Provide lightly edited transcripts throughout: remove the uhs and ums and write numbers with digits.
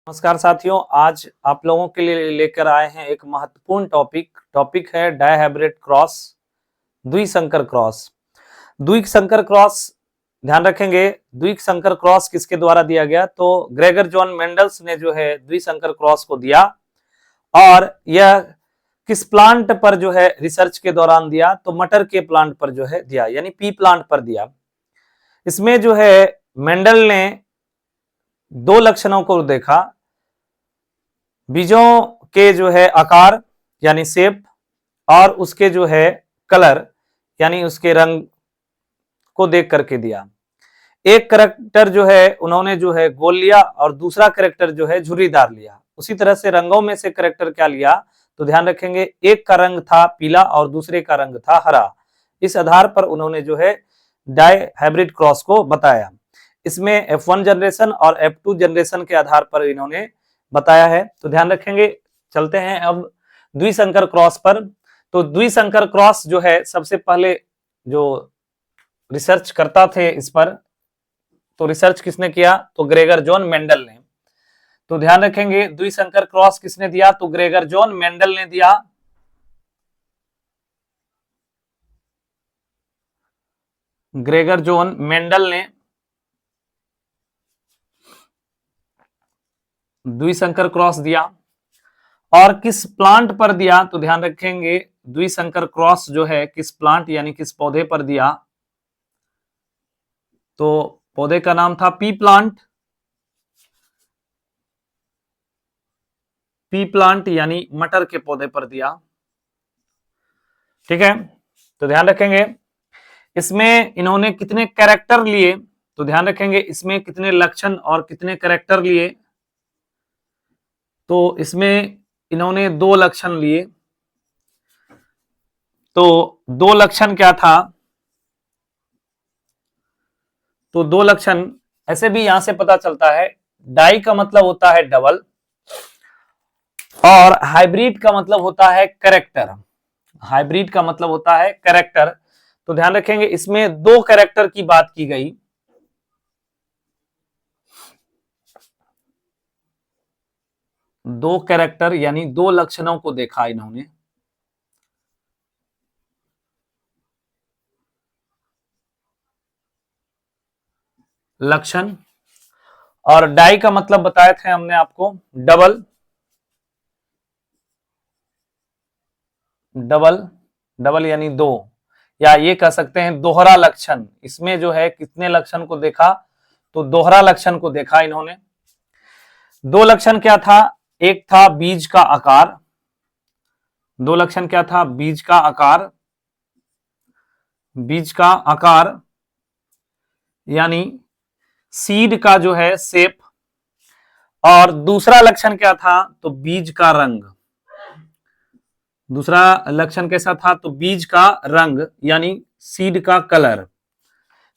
नमस्कार साथियों, आज आप लोगों के लिए लेकर आए हैं एक महत्वपूर्ण टॉपिक है डायहाइब्रिड क्रॉस, द्विसंकर क्रॉस। द्विसंकर क्रॉस ध्यान रखेंगे, द्विसंकर क्रॉस किसके द्वारा दिया गया? तो ग्रेगर जॉन मेंडल्स ने जो है द्विसंकर क्रॉस को दिया। और यह किस प्लांट पर जो है रिसर्च के दौरान दिया? तो मटर के प्लांट पर जो है दिया, यानी पी प्लांट पर दिया। इसमें जो है मेंडल ने दो लक्षणों को देखा, बीजों के जो है आकार यानी शेप, और उसके जो है कलर यानी उसके रंग को देख करके दिया। एक करेक्टर जो है उन्होंने जो है गोल लिया और दूसरा करेक्टर जो है झुर्रीदार लिया। उसी तरह से रंगों में से करेक्टर क्या लिया? तो ध्यान रखेंगे, एक का रंग था पीला और दूसरे का रंग था हरा। इस आधार पर उन्होंने जो है डाई हाइब्रिड क्रॉस को बताया। इसमें F1 जनरेशन और F2 जनरेशन के आधार पर इन्होंने बताया है। तो ध्यान रखेंगे, चलते हैं अब द्विसंकर क्रॉस पर। तो द्विसंकर क्रॉस जो है सबसे पहले जो रिसर्च करता थे इस पर, तो रिसर्च किसने किया? तो ग्रेगर जॉन मेंडल ने। तो ध्यान रखेंगे, द्विसंकर क्रॉस किसने दिया? तो ग्रेगर जॉन मेंडल ने दिया। ग्रेगर जॉन मेंडल ने द्विसंकर क्रॉस दिया। और किस प्लांट पर दिया? तो ध्यान रखेंगे, द्विसंकर क्रॉस जो है किस प्लांट यानी किस पौधे पर दिया? तो पौधे का नाम था पी प्लांट। पी प्लांट यानी मटर के पौधे पर दिया। ठीक है, तो ध्यान रखेंगे इसमें इन्होंने कितने कैरेक्टर लिए? तो ध्यान रखेंगे इसमें कितने लक्षण और कितने कैरेक्टर लिए? तो इसमें इन्होंने दो लक्षण लिए। तो दो लक्षण क्या था? तो दो लक्षण ऐसे भी यहां से पता चलता है, डाई का मतलब होता है डबल और हाइब्रिड का मतलब होता है कैरेक्टर। हाइब्रिड का मतलब होता है कैरेक्टर। तो ध्यान रखेंगे इसमें दो कैरेक्टर की बात की गई। दो कैरेक्टर यानी दो लक्षणों को देखा इन्होंने। लक्षण, और डाई का मतलब बताए थे हमने आपको डबल। डबल डबल यानी दो, या ये कह सकते हैं दोहरा लक्षण। इसमें जो है कितने लक्षण को देखा? तो दोहरा लक्षण को देखा इन्होंने। दो लक्षण क्या था? एक था बीज का आकार। दो लक्षण क्या था? बीज का आकार। बीज का आकार यानी सीड का जो है शेप। और दूसरा लक्षण क्या था? तो बीज का रंग। दूसरा लक्षण कैसा था? तो बीज का रंग यानी सीड का कलर।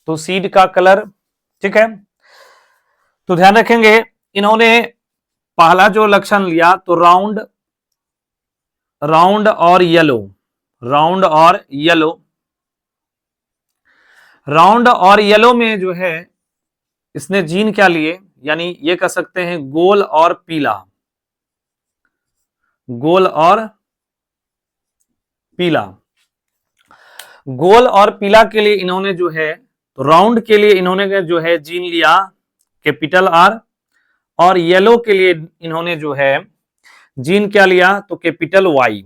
तो सीड का कलर, ठीक है। तो ध्यान रखेंगे इन्होंने पहला जो लक्षण लिया तो राउंड, राउंड और येलो। राउंड और येलो, राउंड और येलो में जो है इसने जीन क्या लिए? यानी ये कह सकते हैं गोल और पीला। गोल और पीला। गोल और पीला के लिए इन्होंने जो है, तो राउंड के लिए इन्होंने जो है जीन लिया कैपिटल आर, और येलो के लिए इन्होंने जो है जीन क्या लिया? तो कैपिटल वाई।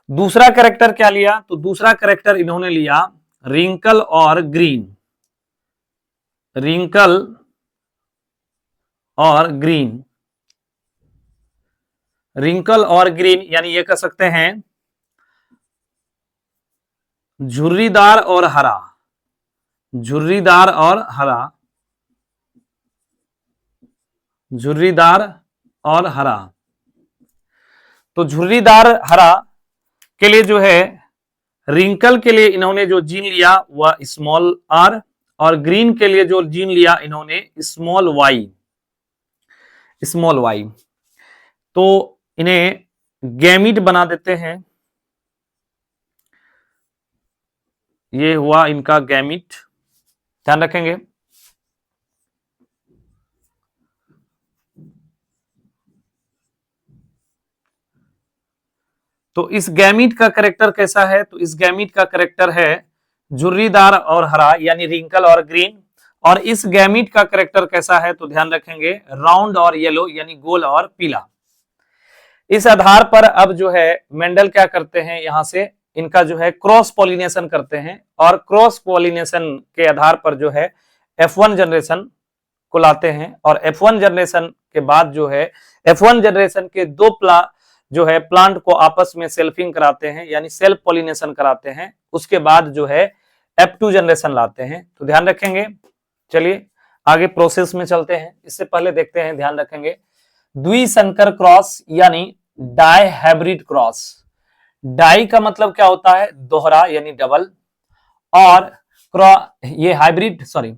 दूसरा कैरेक्टर क्या लिया? तो दूसरा कैरेक्टर इन्होंने लिया रिंकल और ग्रीन। रिंकल और ग्रीन। रिंकल और ग्रीन यानी ये कह सकते हैं झुर्रीदार और हरा। झुर्रीदार और हरा। झुर्रीदार और हरा। तो झुर्रीदार हरा के लिए जो है, रिंकल के लिए इन्होंने जो जीन लिया वह स्मॉल आर, और ग्रीन के लिए जो जीन लिया इन्होंने स्मॉल वाई। Small Y. तो इन्हें गैमीट बना देते हैं। ये हुआ इनका गैमीट। ध्यान रखेंगे तो इस गैमीट का कैरेक्टर कैसा है? तो इस गैमीट का कैरेक्टर है झुर्रीदार और हरा यानी रिंकल और ग्रीन। और इस गैमीट का कैरेक्टर कैसा है? तो ध्यान रखेंगे राउंड और येलो यानी गोल और पीला। इस आधार पर अब जो है मेंडल क्या करते हैं, यहां से इनका जो है क्रॉस पॉलिनेशन करते हैं और क्रॉस पॉलिनेशन के आधार पर जो है F1 जनरेशन को लाते हैं। और F1 जनरेशन के बाद जो है F1 जनरेशन के दो जो है प्लांट को आपस में सेल्फिंग कराते हैं यानी सेल्फ पॉलिनेशन कराते हैं। उसके बाद जो है F2 जनरेशन लाते हैं। तो ध्यान रखेंगे। चलिए आगे प्रोसेस में चलते हैं। इससे पहले देखते हैं, ध्यान रखेंगे, द्विसंकर क्रॉस यानी डाई हाइब्रिड क्रॉस। डाई का मतलब क्या होता है? दोहरा यानी डबल। और ये hybrid, sorry,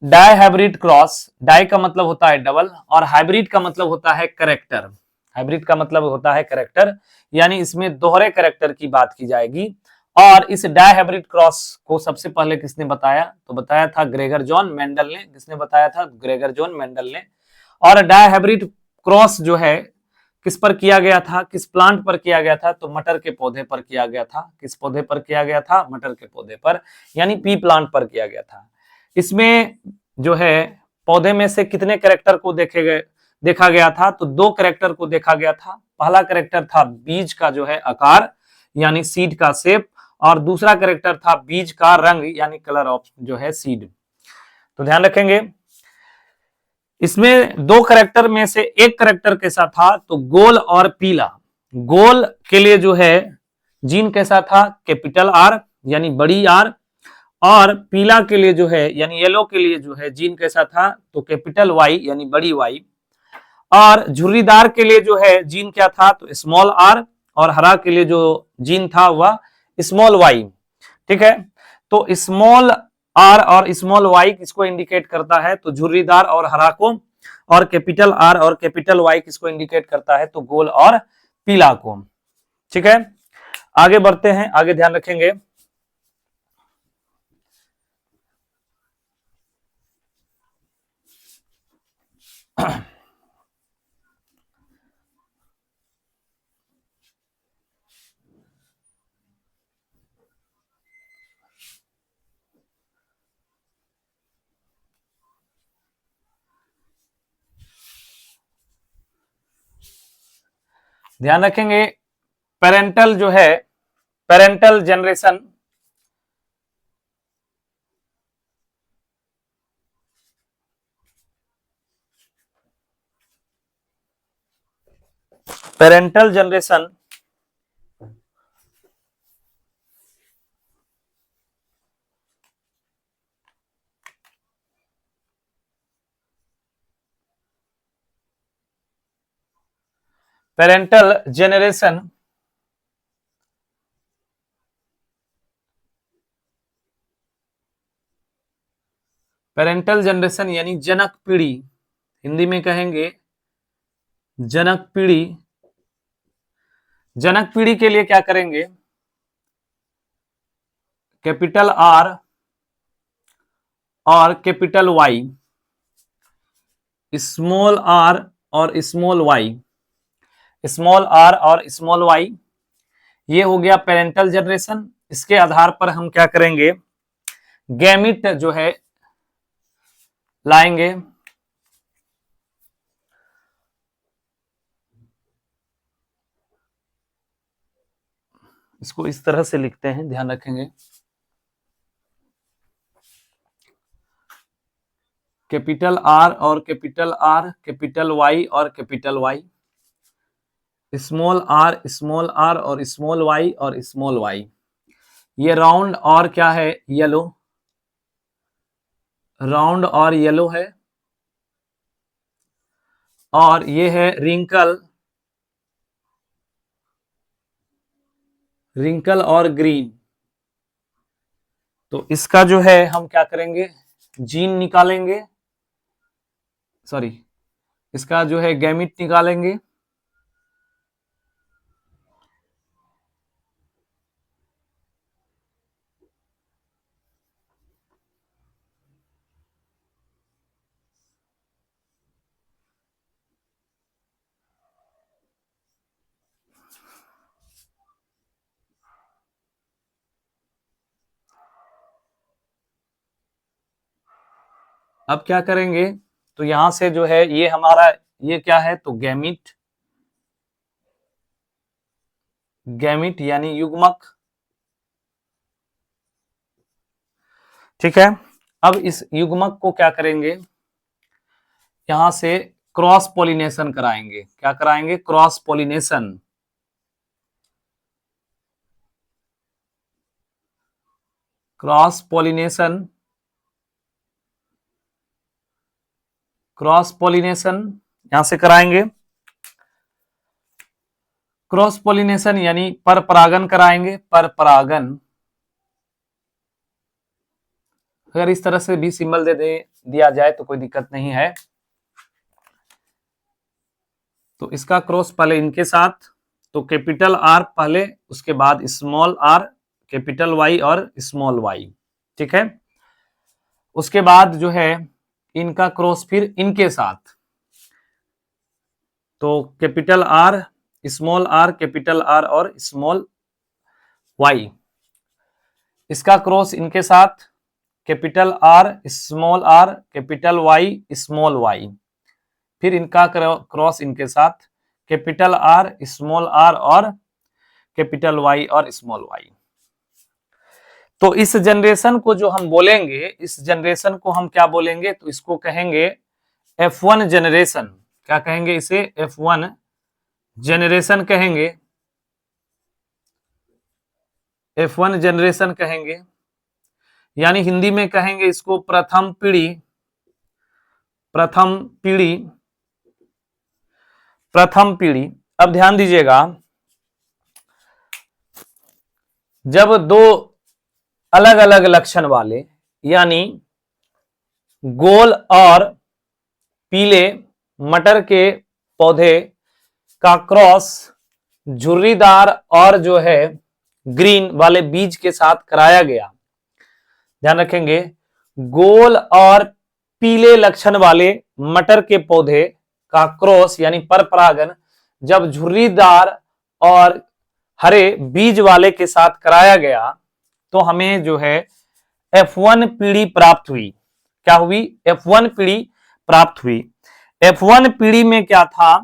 dihybrid cross, di का मतलब होता है डबल और हाइब्रिड का मतलब होता है करेक्टर। हाइब्रिड का मतलब होता है करेक्टर, यानी इसमें दोहरे करेक्टर की बात की जाएगी। और इस डाई हाइब्रिड क्रॉस को सबसे पहले किसने बताया? तो बताया था ग्रेगर जॉन मेंडल ने। किसने बताया था? ग्रेगर जॉन मेंडल ने। और डाई हाइब्रिड क्रॉस जो है किस पर किया गया था? किस प्लांट पर किया गया था? तो मटर के पौधे पर किया गया था। किस पौधे पर किया गया था? मटर के पौधे पर, यानी पी प्लांट पर किया गया था। इसमें जो है पौधे में से कितने कैरेक्टर को देखा गया था? तो दो कैरेक्टर को देखा गया था। पहला कैरेक्टर था बीज का जो है आकार यानी सीड का शेप, और दूसरा कैरेक्टर था बीज का रंग यानी कलर ऑफ जो है सीड। तो ध्यान रखेंगे, इसमें दो कैरेक्टर में से एक कैरेक्टर कैसा था? तो गोल और पीला। गोल के लिए जो है जीन कैसा था? कैपिटल आर यानी बड़ी आर। और पीला के लिए जो है यानी येलो के लिए जो है जीन कैसा था? तो कैपिटल वाई यानी बड़ी वाई। और झुर्रीदार के लिए जो है जीन क्या था? तो स्मॉल आर। और हरा के लिए जो जीन था वह स्मॉल वाई। ठीक है, तो स्मॉल आर और स्मॉल वाई किसको इंडिकेट करता है? तो झुर्रीदार और हरा को। और कैपिटल आर और कैपिटल वाई किसको इंडिकेट करता है? तो गोल और पीला को। ठीक है, आगे बढ़ते हैं, आगे ध्यान रखेंगे। ध्यान रखेंगे, पेरेंटल जो है, parental generation, parental generation parental generation parental generation यानी जनक पीढ़ी, हिंदी में कहेंगे जनक पीढ़ी। जनक पीढ़ी के लिए क्या करेंगे? कैपिटल आर और कैपिटल वाई, स्मॉल आर और स्मॉल वाई, स्मॉल आर और स्मॉल वाई, ये हो गया पेरेंटल जनरेशन। इसके आधार पर हम क्या करेंगे? गैमिट जो है लाएंगे। इसको इस तरह से लिखते हैं, ध्यान रखेंगे, कैपिटल आर और कैपिटल आर, कैपिटल वाई और कैपिटल वाई, स्मॉल आर और स्मॉल वाई और स्मॉल वाई। ये राउंड और क्या है? येलो, राउंड और येलो है। और ये है रिंकल, रिंकल और ग्रीन। तो इसका जो है हम क्या करेंगे? जीन निकालेंगे, सॉरी, इसका जो है गैमिट निकालेंगे। अब क्या करेंगे, तो यहां से जो है ये हमारा ये क्या है, तो गैमीट, गैमीट यानी युग्मक। ठीक है, अब इस युग्मक को क्या करेंगे, यहां से क्रॉस पोलिनेशन कराएंगे। क्या कराएंगे, cross pollination. Cross pollination, cross pollination यहां से कराएंगे। क्रॉस पोलिनेशन यानी पर परागन कराएंगे, पर परागन। अगर इस तरह से भी सिंबल दिया जाए तो कोई दिक्कत नहीं है। तो इसका क्रॉस पहले इनके साथ, तो कैपिटल आर पहले, उसके बाद स्मॉल आर, कैपिटल वाई और स्मॉल वाई। ठीक है, उसके बाद जो है इनका क्रॉस फिर इनके साथ, तो capital R, small R, capital R और स्मॉल वाई। इसका क्रॉस इनके साथ, capital R, small R, capital Y, small Y. फिर इनका क्रॉस इनके साथ, कैपिटल आर, स्मॉल आर और कैपिटल वाई और स्मॉल वाई। तो इस जनरेशन को जो हम बोलेंगे, इस जनरेशन को हम क्या बोलेंगे, तो इसको कहेंगे F1 जनरेशन। क्या कहेंगे इसे, F1 जनरेशन कहेंगे, F1 जनरेशन कहेंगे। यानी हिंदी में कहेंगे इसको प्रथम पीढ़ी, प्रथम पीढ़ी, प्रथम पीढ़ी। अब ध्यान दीजिएगा, जब दो अलग अलग लक्षण वाले यानी गोल और पीले मटर के पौधे का क्रॉस झुर्रीदार और जो है ग्रीन वाले बीज के साथ कराया गया। ध्यान रखेंगे, गोल और पीले लक्षण वाले मटर के पौधे का क्रॉस यानी पर परागन जब झुर्रीदार और हरे बीज वाले के साथ कराया गया तो हमें जो है F1 पीढ़ी प्राप्त हुई। क्या हुई, F1 पीढ़ी प्राप्त हुई। F1 पीढ़ी में क्या था,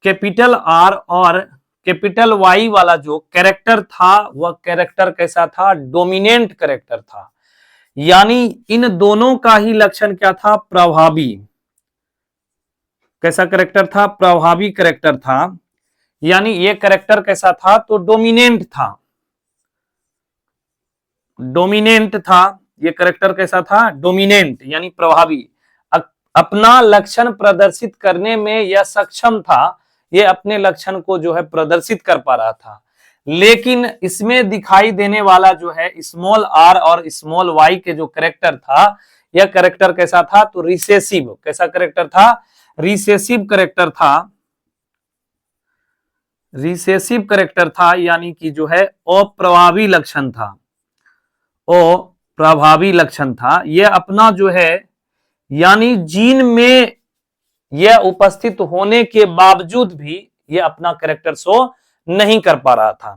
कैपिटल आर और कैपिटल वाई वाला जो कैरेक्टर था वह कैरेक्टर कैसा था, डोमिनेंट कैरेक्टर था। यानी इन दोनों का ही लक्षण क्या था, प्रभावी। कैसा कैरेक्टर था, प्रभावी कैरेक्टर था। यानी ये कैरेक्टर कैसा था, तो डोमिनेंट था, डोमिनेंट था। ये कैरेक्टर कैसा था, डोमिनेंट यानी प्रभावी। अपना लक्षण प्रदर्शित करने में यह सक्षम था, ये अपने लक्षण को जो है प्रदर्शित कर पा रहा था। लेकिन इसमें दिखाई देने वाला जो है स्मॉल आर और स्मॉल वाई के जो कैरेक्टर था, यह कैरेक्टर कैसा था, तो रिसेसिव। कैसा कैरेक्टर था, रिसेसिव कैरेक्टर था, रिसेसिव कैरेक्टर था। यानी कि जो है अप्रभावी लक्षण था, अप्रभावी लक्षण था। यह अपना जो है यानी जीन में यह उपस्थित होने के बावजूद भी यह अपना कैरेक्टर शो नहीं कर पा रहा था।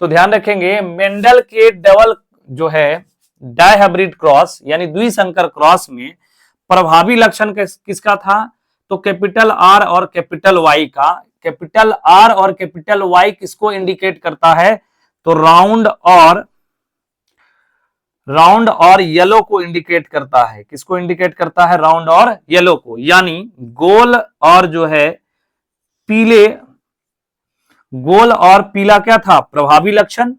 तो ध्यान रखेंगे, मेंडल के डबल जो है डायहाइब्रिड क्रॉस यानी द्विसंकर क्रॉस में प्रभावी लक्षण किसका था, तो कैपिटल आर और कैपिटल वाई का। कैपिटल आर और कैपिटल वाई किसको इंडिकेट करता है, तो राउंड और येलो को इंडिकेट करता है। किसको इंडिकेट करता है, राउंड और येलो को। यानी गोल और जो है पीले, गोल और पीला क्या था, प्रभावी लक्षण।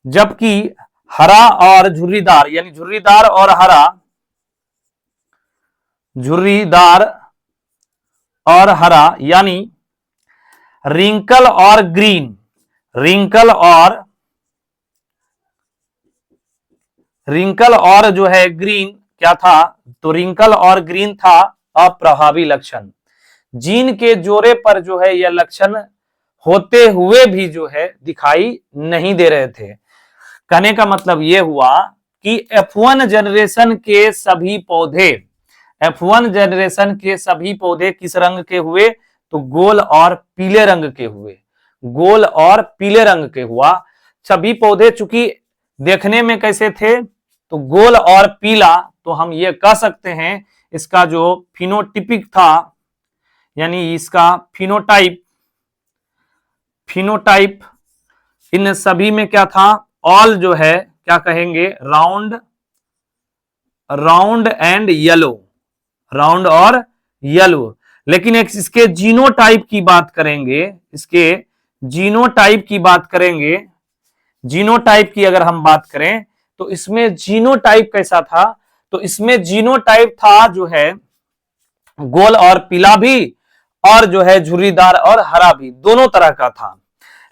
जबकि हरा और झुर्रीदार यानी झुर्रीदार और हरा, झुर्रीदार और हरा यानी रिंकल और ग्रीन, रिंकल और जो है ग्रीन क्या था, तो रिंकल और ग्रीन था अप्रभावी लक्षण। जीन के जोड़े पर जो है यह लक्षण होते हुए भी जो है दिखाई नहीं दे रहे थे। कहने का मतलब यह हुआ कि F1 जनरेशन के सभी पौधे, F1 जनरेशन के सभी पौधे किस रंग के हुए, तो गोल और पीले रंग के हुए, गोल और पीले रंग के हुआ। सभी पौधे चूंकि देखने में कैसे थे, तो गोल और पीला, तो हम ये कह सकते हैं इसका जो फिनोटिपिक था, यानी इसका फिनोटाइप इन सभी में क्या था, ऑल जो है क्या कहेंगे, राउंड एंड येलो, राउंड और येलो। लेकिन एक इसके जीनोटाइप की बात करेंगे, इसके जीनोटाइप की बात करेंगे, जीनोटाइप की अगर हम बात करें तो इसमें जीनोटाइप कैसा था, तो इसमें जीनोटाइप था जो है गोल और पीला भी, और जो है झुर्रीदार और हरा भी, दोनों तरह का था।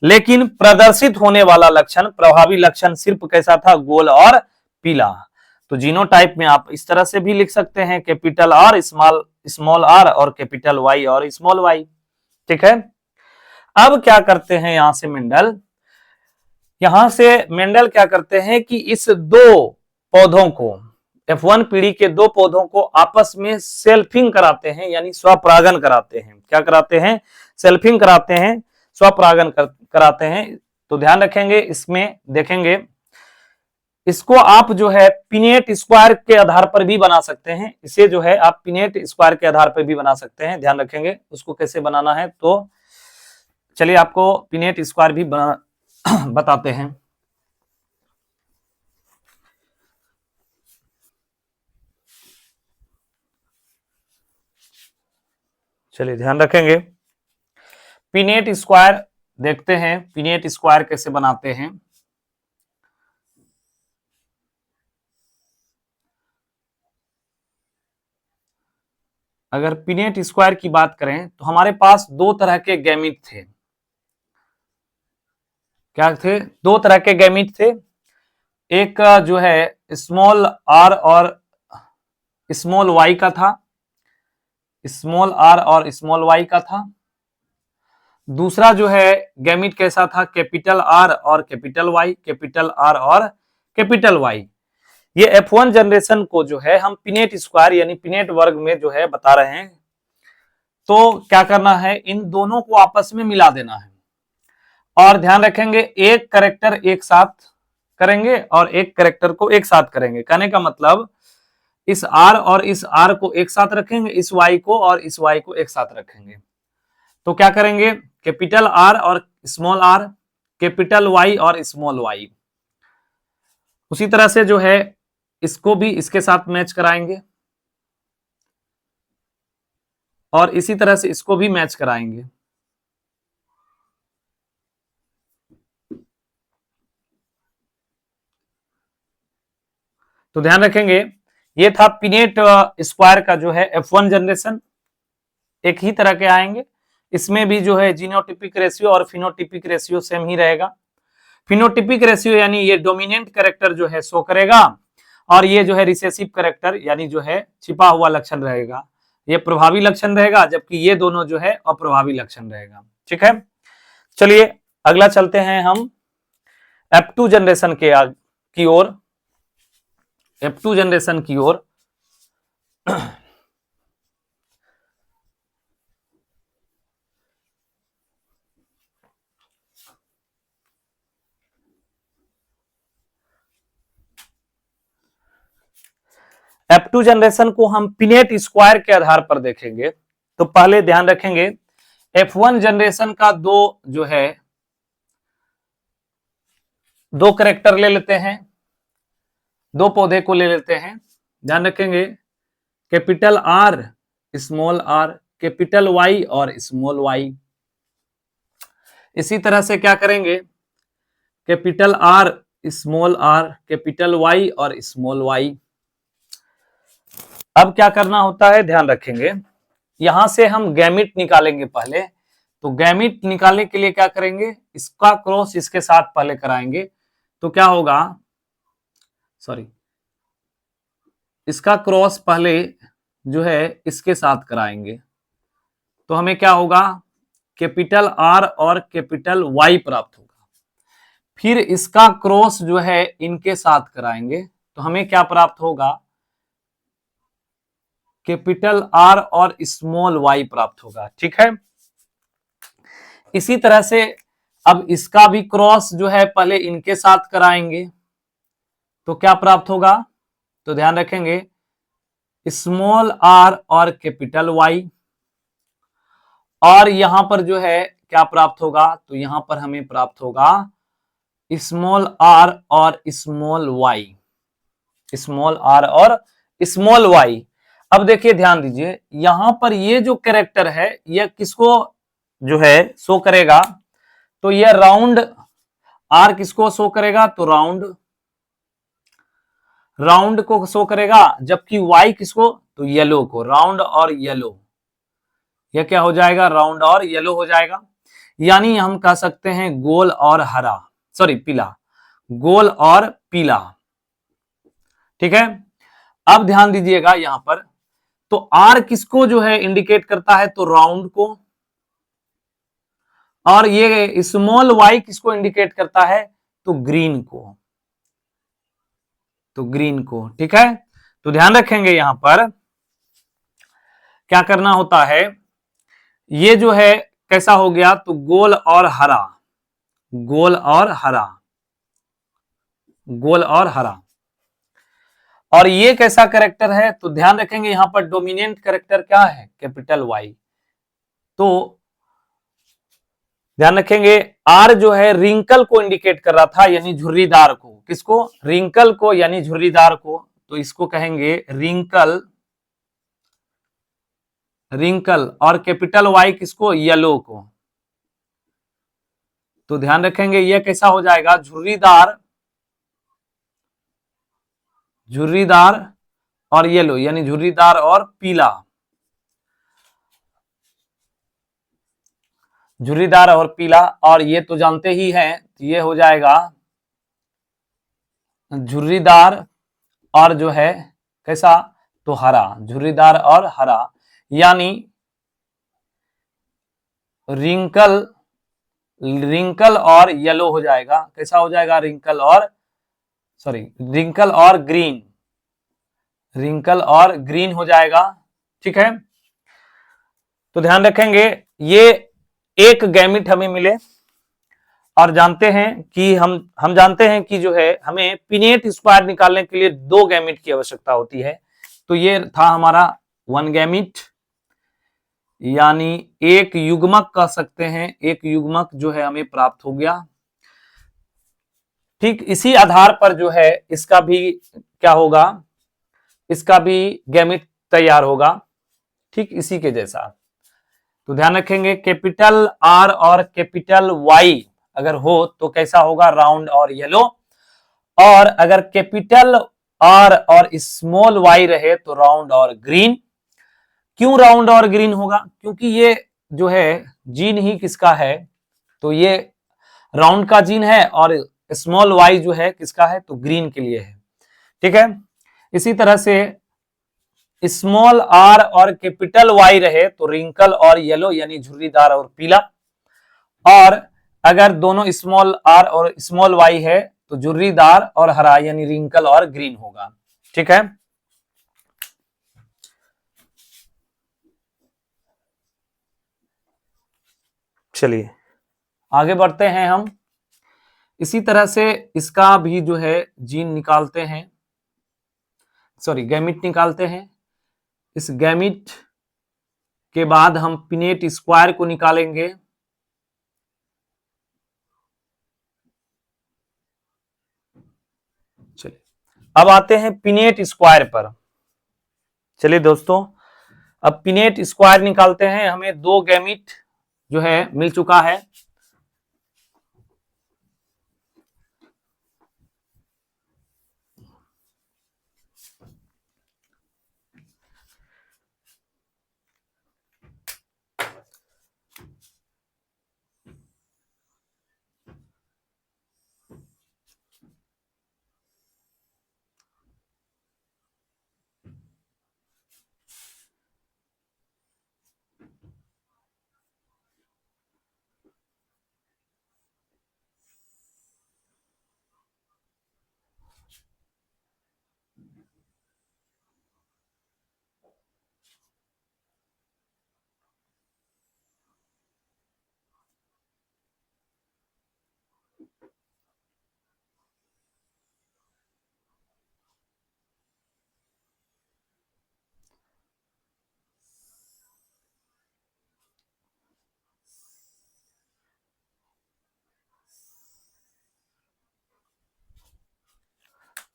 लेकिन प्रदर्शित होने वाला लक्षण, प्रभावी लक्षण सिर्फ कैसा था, गोल और पीला। तो जीनोटाइप में आप इस तरह से भी लिख सकते हैं, कैपिटल आर स्मॉल आर और कैपिटल वाई और स्मॉल वाई। ठीक है। अब क्या करते हैं यहां से मेंडल क्या करते हैं कि इस दो पौधों को, F1 पीढ़ी के दो पौधों को आपस में सेल्फिंग कराते हैं, यानी स्वपरागन कराते हैं। क्या कराते हैं, सेल्फिंग कराते हैं, स्वपरागन कराते हैं। तो ध्यान रखेंगे, इसमें देखेंगे, इसको आप जो है पिनेट स्क्वायर के आधार पर भी बना सकते हैं, इसे जो है आप पिनेट स्क्वायर के आधार पर भी बना सकते हैं। ध्यान रखेंगे उसको कैसे बनाना है, तो चलिए आपको पिनेट स्क्वायर भी बना बताते हैं। चलिए ध्यान रखेंगे, पिनेट स्क्वायर देखते हैं, पिनेट स्क्वायर कैसे बनाते हैं। अगर पिनेट स्क्वायर की बात करें तो हमारे पास दो तरह के गैमीट थे। क्या थे, दो तरह के गैमीट थे। एक जो है स्मॉल आर और स्मॉल वाई का था, स्मॉल आर और स्मॉल वाई का था। दूसरा जो है गैमीट कैसा था, कैपिटल आर और कैपिटल वाई, कैपिटल आर और कैपिटल वाई। ये F1 जनरेशन को जो है हम पिनेट स्क्वायर यानी पिनेट वर्ग में जो है बता रहे हैं। तो क्या करना है, इन दोनों को आपस में मिला देना है, और ध्यान रखेंगे एक कैरेक्टर एक साथ करेंगे और एक कैरेक्टर को एक साथ करेंगे। कहने का मतलब इस आर और इस आर को एक साथ रखेंगे, इस वाई को और इस वाई को एक साथ रखेंगे। तो क्या करेंगे, कैपिटल आर और स्मॉल आर, कैपिटल वाई और स्मॉल वाई। उसी तरह से जो है इसको भी इसके साथ मैच कराएंगे, और इसी तरह से इसको भी मैच कराएंगे। तो ध्यान रखेंगे, ये था पिनेट स्क्वायर का जो है F1 जनरेशन, एक ही तरह के आएंगे। इसमें भी जो है जीनोटिपिक रेशियो और फिनोटिपिक रेशियो सेम ही रहेगा। फिनोटिपिक रेशियो यानी ये डोमिनेंट कैरेक्टर जो है शो करेगा, और ये जो है रिसेसिव कैरेक्टर यानी जो है छिपा हुआ लक्षण रहेगा। ये प्रभावी लक्षण रहेगा, जबकि ये दोनों जो है अप्रभावी लक्षण रहेगा। ठीक है। चलिए अगला चलते हैं हम F2 जनरेशन की ओर, F2 जनरेशन की ओर। F2 जनरेशन को हम पिनेट स्क्वायर के आधार पर देखेंगे। तो पहले ध्यान रखेंगे, F1 जनरेशन का जो है दो कैरेक्टर ले लेते हैं, दो पौधे को ले लेते हैं। ध्यान रखेंगे, capital R small R, capital Y और स्मॉल वाई। इसी तरह से क्या करेंगे, capital R small R, capital Y और स्मॉल वाई। अब क्या करना होता है, ध्यान रखेंगे, यहां से हम गैमिट निकालेंगे पहले। तो गैमिट निकालने के लिए क्या करेंगे, इसका क्रॉस इसके साथ पहले कराएंगे। तो क्या होगा, सॉरी, इसका क्रॉस पहले जो है इसके साथ कराएंगे। तो हमें क्या होगा, कैपिटल आर और कैपिटल वाई प्राप्त होगा। फिर इसका क्रॉस जो है इनके साथ कराएंगे, तो हमें क्या प्राप्त होगा, कैपिटल आर और स्मॉल वाई प्राप्त होगा। ठीक है। इसी तरह से अब इसका भी क्रॉस जो है पहले इनके साथ कराएंगे, तो क्या प्राप्त होगा, तो ध्यान रखेंगे स्मॉल आर और कैपिटल वाई, और यहां पर जो है क्या प्राप्त होगा, तो यहां पर हमें प्राप्त होगा स्मॉल आर और स्मॉल वाई, स्मॉल आर और स्मॉल वाई। अब देखिए ध्यान दीजिए यहां पर ये जो कैरेक्टर है यह किसको जो है शो करेगा, तो यह राउंड आर किसको शो करेगा, तो राउंड राउंड को शो करेगा, जबकि वाई किसको, तो येलो को, राउंड और येलो, यह क्या हो जाएगा, राउंड और येलो हो जाएगा। यानी हम कह सकते हैं गोल और हरा, सॉरी पीला, गोल और पीला। ठीक है, अब ध्यान दीजिएगा यहां पर, तो आर किसको जो है इंडिकेट करता है, तो राउंड को, और ये स्मॉल वाई किसको इंडिकेट करता है, तो ग्रीन को, तो ग्रीन को। ठीक है, तो ध्यान रखेंगे यहां पर क्या करना होता है, ये जो है कैसा हो गया, तो गोल और हरा, गोल और हरा, गोल और हरा, और ये कैसा कैरेक्टर है, तो ध्यान रखेंगे यहां पर डोमिनेंट कैरेक्टर क्या है, कैपिटल वाई। तो ध्यान रखेंगे आर जो है रिंकल को इंडिकेट कर रहा था, यानी झुर्रीदार को, किसको, रिंकल को यानी झुर्रीदार को, तो इसको कहेंगे रिंकल, रिंकल, और कैपिटल वाई किसको, येलो को। तो ध्यान रखेंगे यह कैसा हो जाएगा, झुर्रीदार, झुर्रीदार और येलो, यानी झुर्रीदार और पीला, झुर्रीदार और पीला, और ये तो जानते ही हैं, ये हो जाएगा झुर्रीदार और जो है कैसा, तो हरा, झुर्रीदार और हरा, यानी रिंकल, रिंकल और येलो हो जाएगा, कैसा हो जाएगा, रिंकल और, सॉरी रिंकल और ग्रीन, रिंकल और ग्रीन हो जाएगा। ठीक है, तो ध्यान रखेंगे ये एक गैमिट हमें मिले, और जानते हैं कि हम जानते हैं कि जो है हमें पिनेट स्क्वायर निकालने के लिए 2 गैमिट की आवश्यकता होती है। तो ये था हमारा 1 गैमिट, यानी एक युग्मक कह सकते हैं, एक युग्मक जो है हमें प्राप्त हो गया। ठीक इसी आधार पर जो है इसका भी क्या होगा, इसका भी गैमिट तैयार होगा, ठीक इसी के जैसा। तो ध्यान रखेंगे कैपिटल आर और कैपिटल वाई अगर हो तो कैसा होगा, राउंड और येलो, और अगर कैपिटल आर और स्मॉल वाई रहे तो राउंड और ग्रीन। क्यों राउंड और ग्रीन होगा, क्योंकि ये जो है जीन ही किसका है, तो ये राउंड का जीन है, और स्मॉल वाई जो है किसका है, तो ग्रीन के लिए है। ठीक है, इसी तरह से स्मॉल आर और कैपिटल वाई रहे तो रिंकल और येलो, यानी झुर्रीदार और पीला, और अगर दोनों स्मॉल आर और स्मॉल वाई है तो झुर्रीदार और हरा, यानी रिंकल और ग्रीन होगा। ठीक है, चलिए आगे बढ़ते हैं हम। इसी तरह से इसका भी जो है जीन निकालते हैं, सॉरी गैमिट निकालते हैं। इस गैमिट के बाद हम पिनेट स्क्वायर को निकालेंगे। चलिए अब आते हैं पिनेट स्क्वायर पर। चलिए दोस्तों अब पिनेट स्क्वायर निकालते हैं। हमें 2 गैमिट जो है मिल चुका है।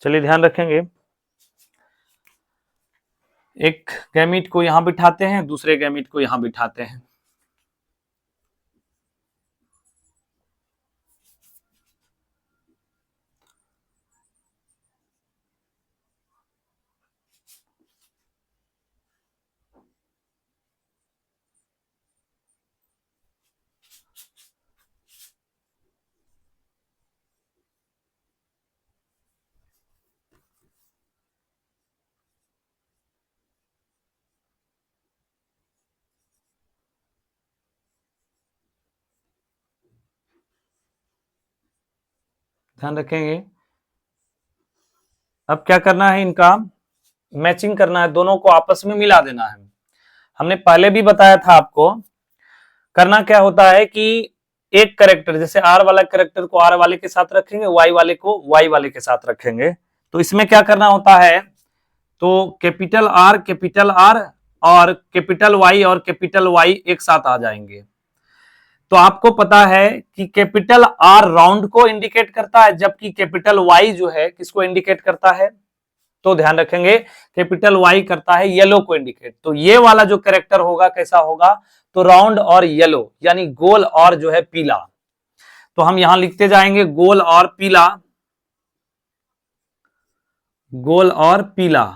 चलिए ध्यान रखेंगे, एक गैमीट को यहां बिठाते हैं, दूसरे गैमीट को यहां बिठाते हैं। ध्यान रखेंगे, अब क्या करना है, इनका मैचिंग करना है, दोनों को आपस में मिला देना है। हमने पहले भी बताया था आपको, करना क्या होता है कि एक कैरेक्टर, जैसे आर वाला कैरेक्टर को आर वाले के साथ रखेंगे, वाई वाले को वाई वाले के साथ रखेंगे। तो इसमें क्या करना होता है, तो कैपिटल आर और कैपिटल वाई और कैपिटल वाई एक साथ आ जाएंगे। तो आपको पता है कि कैपिटल आर राउंड को इंडिकेट करता है, जबकि कैपिटल वाई जो है किसको इंडिकेट करता है, तो ध्यान रखेंगे कैपिटल वाई करता है येलो को इंडिकेट। तो ये वाला जो कैरेक्टर होगा कैसा होगा, तो राउंड और येलो, यानी गोल और जो है पीला। तो हम यहां लिखते जाएंगे गोल और पीला, गोल और पीला।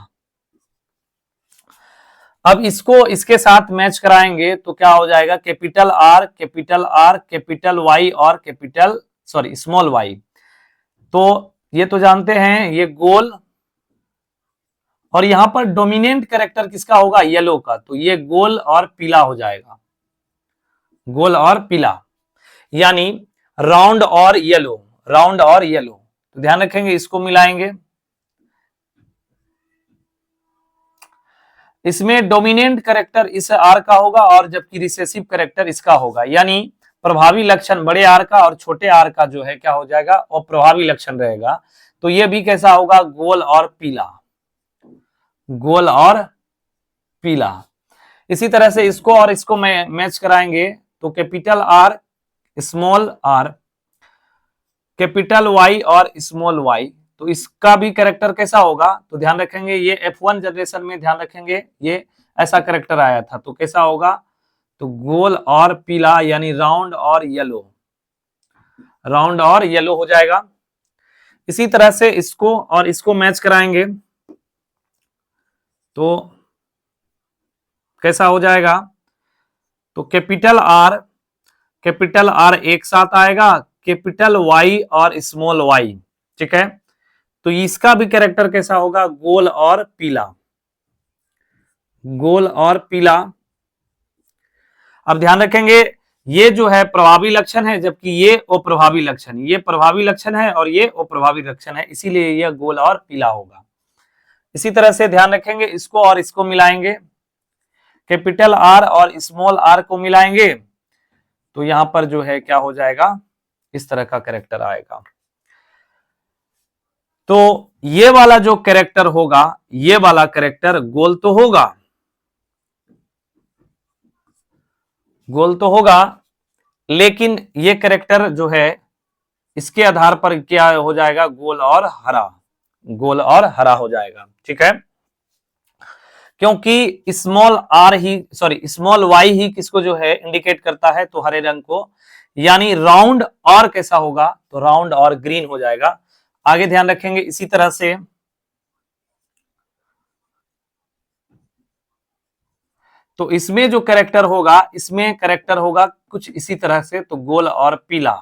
अब इसको इसके साथ मैच कराएंगे तो क्या हो जाएगा, capital R capital R capital Y और कैपिटल सॉरी स्मॉल वाई। तो ये तो जानते हैं ये गोल, और यहां पर डोमिनेंट कैरेक्टर किसका होगा, येलो का, तो ये गोल और पीला हो जाएगा, गोल और पीला, यानी राउंड और येलो, राउंड और येलो। तो ध्यान रखेंगे, इसको मिलाएंगे, इसमें डोमिनेंट कैरेक्टर इस आर का होगा और जबकि रिसेसिव कैरेक्टर इसका होगा, यानी प्रभावी लक्षण बड़े आर का और छोटे आर का जो है क्या हो जाएगा, और प्रभावी लक्षण रहेगा। तो ये भी कैसा होगा, गोल और पीला, गोल और पीला। इसी तरह से इसको और इसको मैच कराएंगे, तो capital R small R capital Y और स्मॉल वाई, तो इसका भी कैरेक्टर कैसा होगा, तो ध्यान रखेंगे ये F1 जनरेशन में, ध्यान रखेंगे ये ऐसा कैरेक्टर आया था, तो कैसा होगा, तो गोल और पीला, यानी राउंड और येलो, राउंड और येलो हो जाएगा। इसी तरह से इसको और इसको मैच कराएंगे तो कैसा हो जाएगा, तो कैपिटल आर एक साथ आएगा, कैपिटल वाई और स्मॉल वाई, ठीक है। तो इसका भी कैरेक्टर कैसा होगा, गोल और पीला, गोल और पीला। अब ध्यान रखेंगे ये जो है प्रभावी लक्षण है, जबकि ये अप्रभावी लक्षण, ये प्रभावी लक्षण है और ये अप्रभावी लक्षण है, इसीलिए यह गोल और पीला होगा। इसी तरह से ध्यान रखेंगे, इसको और इसको मिलाएंगे, कैपिटल आर और स्मॉल आर को मिलाएंगे, तो यहां पर जो है क्या हो जाएगा, इस तरह का कैरेक्टर आएगा। तो ये वाला जो कैरेक्टर होगा, ये वाला कैरेक्टर गोल तो होगा, गोल तो होगा, लेकिन ये कैरेक्टर जो है इसके आधार पर क्या हो जाएगा, गोल और हरा, गोल और हरा हो जाएगा, ठीक है। क्योंकि स्मॉल आर ही सॉरी स्मॉल वाई ही किसको जो है इंडिकेट करता है, तो हरे रंग को, यानी राउंड और कैसा होगा, तो राउंड और ग्रीन हो जाएगा। आगे ध्यान रखेंगे, इसी तरह से तो इसमें जो कैरेक्टर होगा, इसमें कैरेक्टर होगा कुछ इसी तरह से, तो गोल और पीला,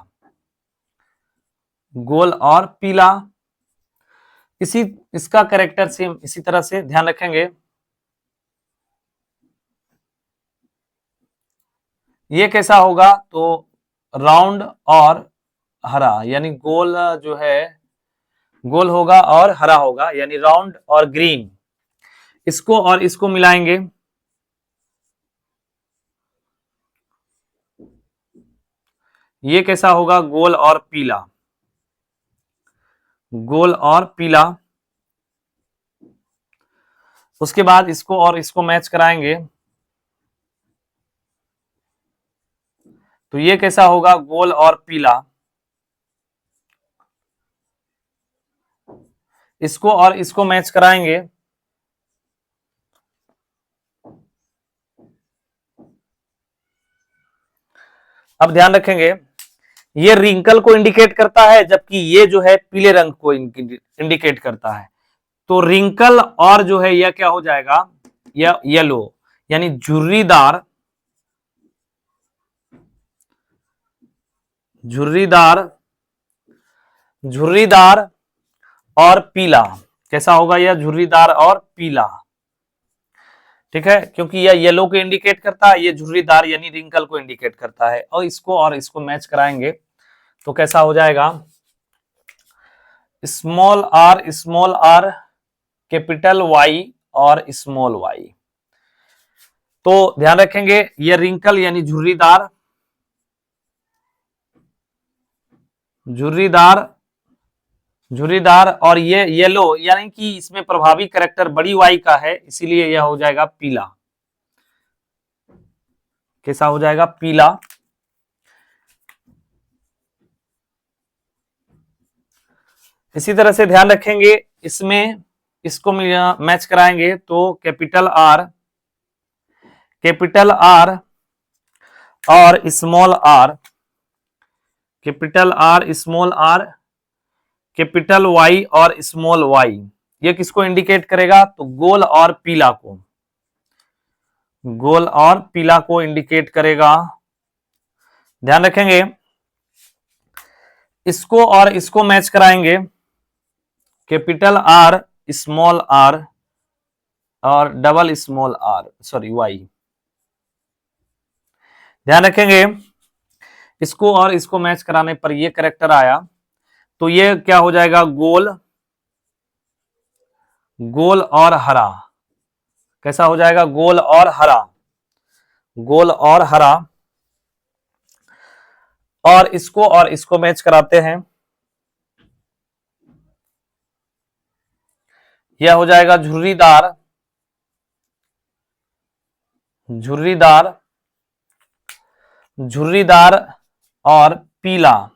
गोल और पीला। इसी इसका कैरेक्टर सेम इसी तरह से ध्यान रखेंगे, ये कैसा होगा, तो राउंड और हरा, यानी गोल जो है गोल होगा और हरा होगा, यानी राउंड और ग्रीन। इसको और इसको मिलाएंगे, ये कैसा होगा, गोल और पीला, गोल और पीला। उसके बाद इसको और इसको मैच कराएंगे, तो ये कैसा होगा, गोल और पीला। इसको और इसको मैच कराएंगे, अब ध्यान रखेंगे ये रिंकल को इंडिकेट करता है, जबकि ये जो है पीले रंग को इंडिकेट करता है। तो रिंकल और जो है यह क्या हो जाएगा, यह येलो, यानी झुर्रीदार, झुर्रीदार, झुर्रीदार और पीला। कैसा होगा यह, झुर्रीदार और पीला, ठीक है, क्योंकि यह येलो को इंडिकेट करता है, ये झुर्रीदार यानी रिंकल को इंडिकेट करता है। और इसको मैच कराएंगे तो कैसा हो जाएगा, स्मॉल आर, कैपिटल वाई और स्मॉल वाई। तो ध्यान रखेंगे ये रिंकल यानी झुर्रीदार, झुर्रीदार, झुर्रीदार, और ये येलो यानी कि इसमें प्रभावी कैरेक्टर बड़ी वाई का है, इसीलिए यह हो जाएगा पीला। कैसा हो जाएगा, पीला। इसी तरह से ध्यान रखेंगे इसमें इसको मैच कराएंगे तो कैपिटल आर और small R, capital R small R, capital Y और स्मॉल वाई, ये किसको इंडिकेट करेगा, तो गोल और पीला को, गोल और पीला को इंडिकेट करेगा। ध्यान रखेंगे इसको और इसको मैच कराएंगे, कैपिटल आर स्मॉल आर और double small R, sorry Y. ध्यान रखेंगे इसको और इसको मैच कराने पर ये कैरेक्टर आया, तो ये क्या हो जाएगा, गोल, गोल और हरा। कैसा हो जाएगा, गोल और हरा, गोल और हरा। और इसको मैच कराते हैं, यह हो जाएगा झुर्रीदार, झुर्रीदार, झुर्रीदार और पीला,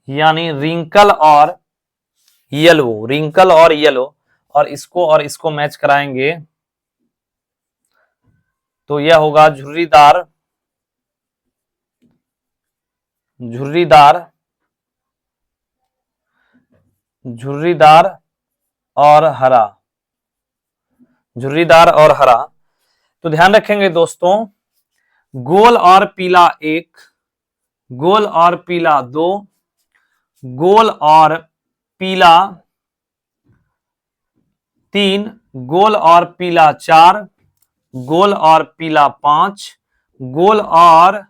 यानी रिंकल और येलो, रिंकल और येलो। और इसको मैच कराएंगे तो यह होगा झुर्रीदार, झुर्रीदार, झुर्रीदार और हरा, झुर्रीदार और हरा। तो ध्यान रखेंगे दोस्तों, गोल और पीला 1, गोल और पीला 2, गोल और पीला 3, गोल और पीला 4, गोल और पीला 5, गोल और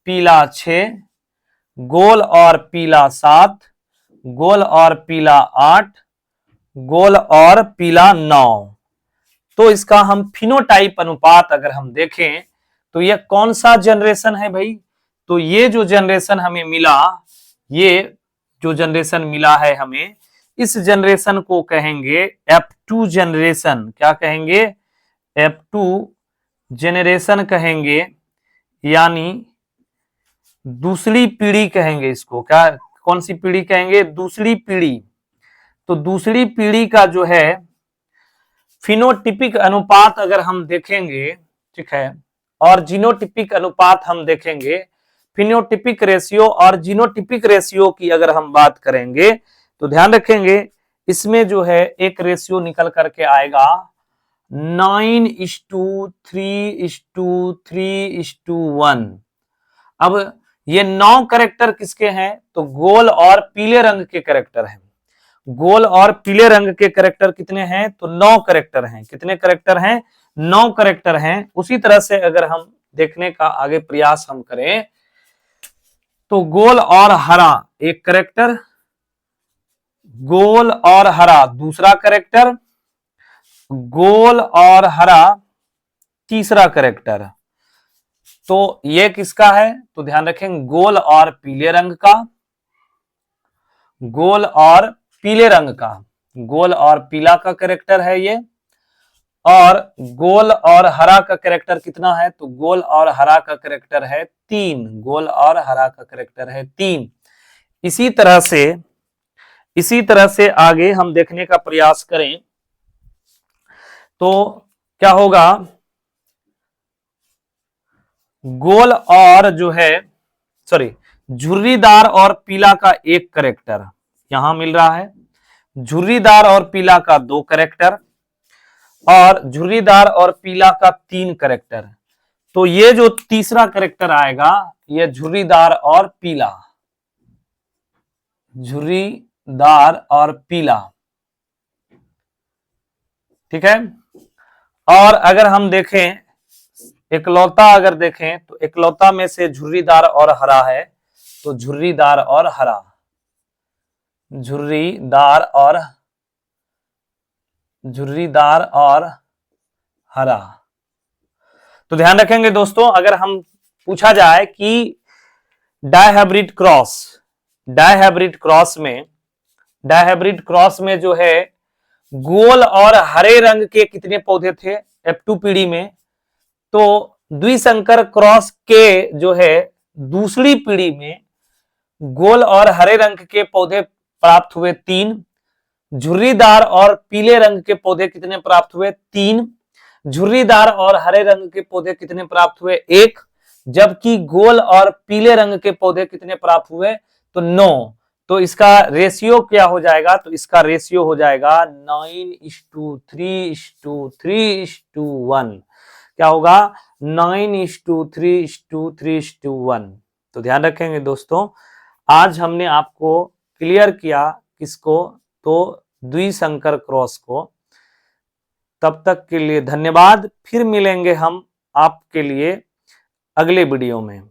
पीला 6, गोल और पीला 7, गोल और पीला 8, गोल और पीला 9। तो इसका हम फिनोटाइप अनुपात अगर हम देखें तो यह कौन सा जनरेशन है भाई, तो ये जो जनरेशन हमें मिला, ये जो जनरेशन मिला है हमें, इस जनरेशन को कहेंगे F2 जनरेशन। क्या कहेंगे, F2 जनरेशन कहेंगे, यानी दूसरी पीढ़ी कहेंगे इसको। क्या, कौन सी पीढ़ी कहेंगे, दूसरी पीढ़ी। तो दूसरी पीढ़ी का जो है फिनोटिपिक अनुपात अगर हम देखेंगे, ठीक है, और जीनोटिपिक अनुपात हम देखेंगे, फिनोटिपिक रेशियो और जीनोटिपिक रेशियो की अगर हम बात करेंगे तो ध्यान रखेंगे इसमें जो है एक रेशियो निकल करके आएगा 9:3:3:1। अब ये 9 कैरेक्टर किसके हैं, तो गोल और पीले रंग के कैरेक्टर हैं। गोल और पीले रंग के कैरेक्टर कितने हैं, तो 9 कैरेक्टर हैं। कितने कैरेक्टर हैं, 9 कैरेक्टर हैं। उसी तरह से अगर हम देखने का आगे प्रयास हम करें तो गोल और हरा एक कैरेक्टर, गोल और हरा दूसरा कैरेक्टर, गोल और हरा तीसरा कैरेक्टर। तो ये किसका है, तो ध्यान रखें गोल और पीले रंग का, गोल और पीले रंग का, गोल और पीला का कैरेक्टर है ये। और गोल और हरा का कैरेक्टर कितना है, तो गोल और हरा का कैरेक्टर है 3, गोल और हरा का कैरेक्टर है 3। इसी तरह से इसी तरह से आगे हम देखने का प्रयास करें तो क्या होगा, गोल और जो है सॉरी झुर्रीदार और पीला का एक कैरेक्टर यहां मिल रहा है, झुर्रीदार और पीला का 2 कैरेक्टर और झुर्रीदार और पीला का 3 कैरेक्टर। तो ये जो तीसरा कैरेक्टर आएगा ये झुर्रीदार और पीला, झुर्रीदार और पीला, ठीक है। और अगर हम देखें एकलौता, अगर देखें तो एकलौता में से झुर्रीदार और हरा है, तो झुर्रीदार और हरा, झुर्रीदार और हरा। तो ध्यान रखेंगे दोस्तों, अगर हम पूछा जाए कि डायहाइब्रिड क्रॉस में जो है गोल और हरे रंग के कितने पौधे थे F2 पीढ़ी में, तो द्विसंकर क्रॉस के जो है दूसरी पीढ़ी में गोल और हरे रंग के पौधे प्राप्त हुए 3, झुर्रीदार और पीले रंग के पौधे कितने प्राप्त हुए 3, झुर्रीदार और हरे रंग के पौधे कितने प्राप्त हुए 1, जबकि गोल और पीले रंग के पौधे कितने प्राप्त हुए तो 9। तो इसका रेशियो क्या हो जाएगा, तो इसका रेशियो हो जाएगा 9:3:3:1। क्या होगा 9:3:3:1। तो ध्यान रखेंगे दोस्तों, आज हमने आपको क्लियर किया किसको, तो द्विसंकर क्रॉस को। तब तक के लिए धन्यवाद, फिर मिलेंगे हम आपके लिए अगले वीडियो में।